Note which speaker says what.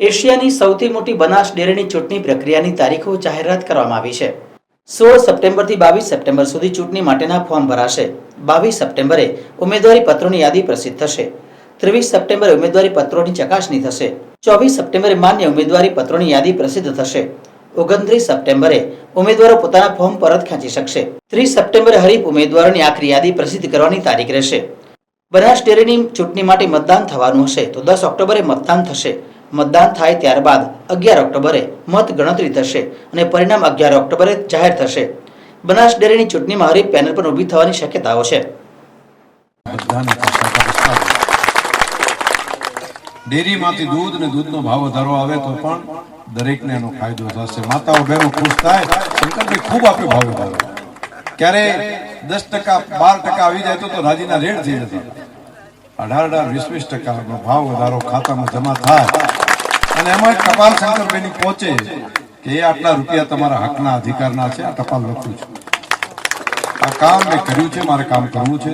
Speaker 1: એશિયાની સૌથી મોટી બનાસ ડેરીની ચૂંટણી પ્રક્રિયાની તારીખો જાહેરાત કરવામાં આવી છે। 16 સપ્ટેમ્બરથી 22 સપ્ટેમ્બર સુધી ચૂંટણી માટેના ફોર્મ ભરાશે। 22 સપ્ટેમ્બરે ઉમેદવારી પત્રોની યાદી પ્રસિદ્ધ થશે। 23 સપ્ટેમ્બરે ઉમેદવારી પત્રોની ચકાસણી થશે। 24 સપ્ટેમ્બરે માન્ય ઉમેદવારી પત્રોની યાદી પ્રસિદ્ધ થશે। 29 સપ્ટેમ્બરે ઉમેદવારો પોતાના ફોર્મ પરત ખેંચી શકશે। 30 સપ્ટેમ્બરે હરીફ ઉમેદવારોની આખરી યાદી પ્રસિદ્ધ કરવાની તારીખ રહેશે। બનાસ ડેરીની ચૂંટણી માટે મતદાન થવાનું હશે તો 10 ઓક્ટોબરે મતદાન થશે। મતદાન થાય ત્યારબાદ 11 ઓક્ટોબરે મત ગણતરી થશે અને પરિણામ 11 ઓક્ટોબરે જાહેર થશે। બનાસ ડેરીની ચૂંટણીમાં હરીફ પેનલ પર ઊભી થવાની શક્યતાઓ છે।
Speaker 2: ડેરીમાંથી દૂધ અને દૂધનો ભાવ વધારો આવે તો પણ દરેકને એનો ફાયદો થશે। માતાઓ બહેનો ખુશ થાય। શંકરભાઈ ખૂબ આપે ભાવ વધારો, ક્યારે 10%, 12% આવી જાય તો રાજીના રેડ થઈ જતા। 18, 20% ભાવ વધારો ખાતામાં જમા થાય અને એમાં ટપાલ શંકરભાઈની પહોંચે કે એ આટલા રૂપિયા તમારા હકના અધિકારના છે, આ ટપાલ લખું છું, આ કામ મેં કર્યું છે, મારે કામ કરવું છે।